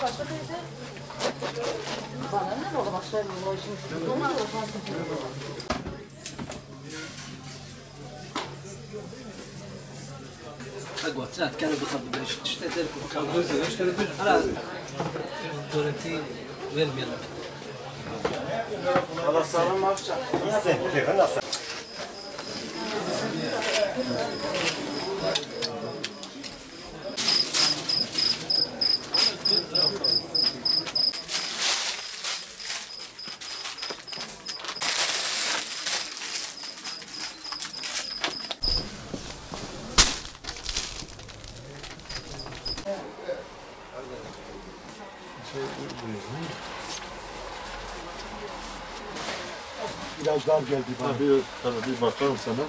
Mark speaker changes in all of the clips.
Speaker 1: Başka teyze? Bana ne oldu? Başlayalım. O işin üstüne.
Speaker 2: أقوى كانوا بيخبوا اشتريت أنا دورتي وين ميلا
Speaker 3: خلاص صار ما أفشل كيف أنا
Speaker 4: Biraz dar geldi bana.
Speaker 3: Bir bakalım sana.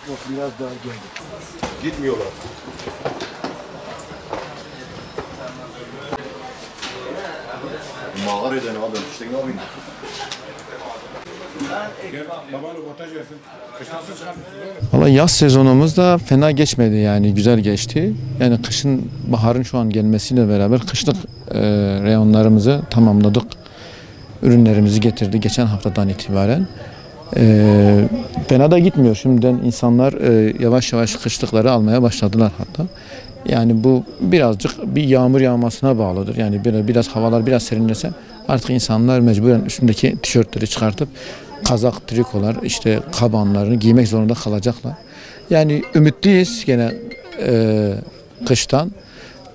Speaker 4: Yok biraz dar geldi.
Speaker 3: Gitmiyorlar. Mağar eden adam işte ne yapayım?
Speaker 5: Valla yaz sezonumuz da fena geçmedi yani güzel geçti. Yani kışın baharın şu an gelmesiyle beraber kışlık reyonlarımızı tamamladık. Ürünlerimizi getirdi geçen haftadan itibaren. Fena da gitmiyor. Şimdiden insanlar yavaş yavaş kışlıkları almaya başladılar hatta. Yani bu birazcık bir yağmur yağmasına bağlıdır. Yani biraz havalar biraz serinlese artık insanlar mecburen üstündeki tişörtleri çıkartıp kazak, trikolar, işte kabanlarını giymek zorunda kalacaklar. Yani ümitliyiz gene kıştan.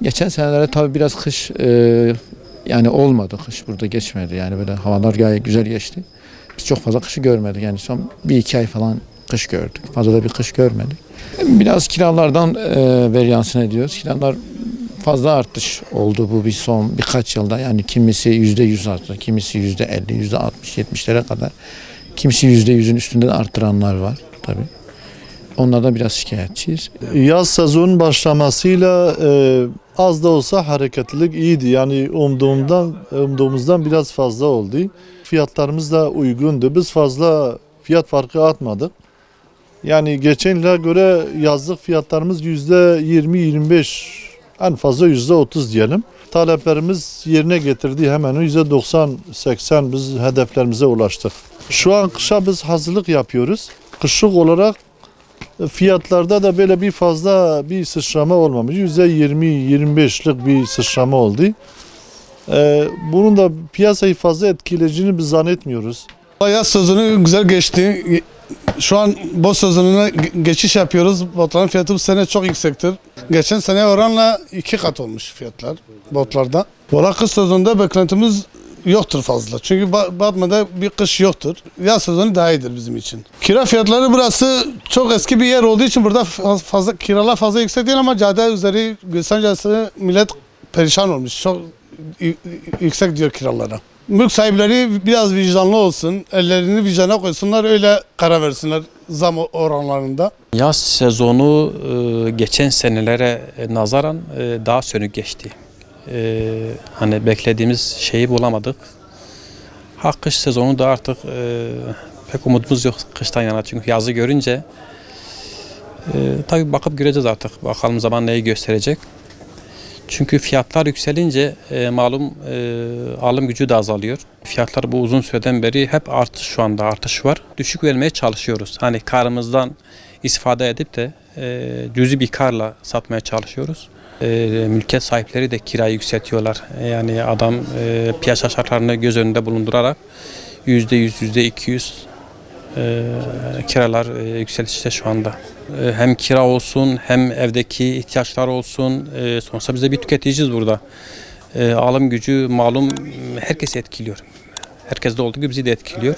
Speaker 5: Geçen senelerde tabii biraz kış yani olmadı. Kış burada geçmedi. Yani böyle havalar gayet güzel geçti. Biz çok fazla kışı görmedik. Yani son 1-2 ay falan kış gördük. Fazla da bir kış görmedik. Biraz kiralardan veryansın ediyoruz. Kiralar fazla artış oldu bu son birkaç yılda. Yani kimisi %100 arttı, kimisi %50, %60, %70'lere kadar. Kimisi %100'ün üstünde de arttıranlar var tabii. Onlardan biraz şikayetçiyiz.
Speaker 4: Yaz sezonun başlamasıyla az da olsa hareketlilik iyiydi. Yani umduğumuzdan biraz fazla oldu. Fiyatlarımız da uygundu. Biz fazla fiyat farkı atmadık. Yani geçen yıla göre yazlık fiyatlarımız %20-25, en fazla %30 diyelim. Taleplerimiz yerine getirdi, hemen %90-80 biz hedeflerimize ulaştık. Şu an kışa biz hazırlık yapıyoruz. Kışlık olarak fiyatlarda da böyle bir fazla bir sıçrama olmamış. %20-25'lik bir sıçrama oldu. Bunun da piyasayı fazla etkileyeceğini biz zannetmiyoruz.
Speaker 6: Yaz sezonu güzel geçti. Şu an boz sezonuna geçiş yapıyoruz. Botların fiyatı bu sene çok yüksektir. Geçen sene oranla 2 kat olmuş fiyatlar botlarda. Valla kış sezonunda beklentimiz yoktur fazla. Çünkü Batman'da bir kış yoktur. Yaz sezonu daha iyidir bizim için. Kira fiyatları burası çok eski bir yer olduğu için burada fazla kiralar fazla yüksek değil ama cadde üzeri Gülsen Caddesi millet perişan olmuş. Çok yüksek diyor kiralara. Mülk sahipleri biraz vicdanlı olsun, ellerini vicdana koysunlar, öyle karar versinler zam oranlarında.
Speaker 7: Yaz sezonu geçen senelere nazaran daha sönük geçti. Hani beklediğimiz şeyi bulamadık. Kış sezonu da artık pek umudumuz yok kıştan yana, çünkü yazı görünce tabii bakıp göreceğiz artık. Bakalım zaman neyi gösterecek. Çünkü fiyatlar yükselince malum alım gücü de azalıyor. Fiyatlar bu uzun süreden beri hep artış, şu anda artış var. Düşük vermeye çalışıyoruz. Hani karımızdan istifade edip de cüzi bir karla satmaya çalışıyoruz. Mülkiyet sahipleri de kirayı yükseltiyorlar. Yani adam piyasa şartlarını göz önünde bulundurarak %100, %200 kiralar yükselişte şu anda. Hem kira olsun hem evdeki ihtiyaçlar olsun. Sonuçta biz de bir tüketiciyiz burada. Alım gücü malum herkesi etkiliyor. Herkeste olduğu gibi bizi de etkiliyor.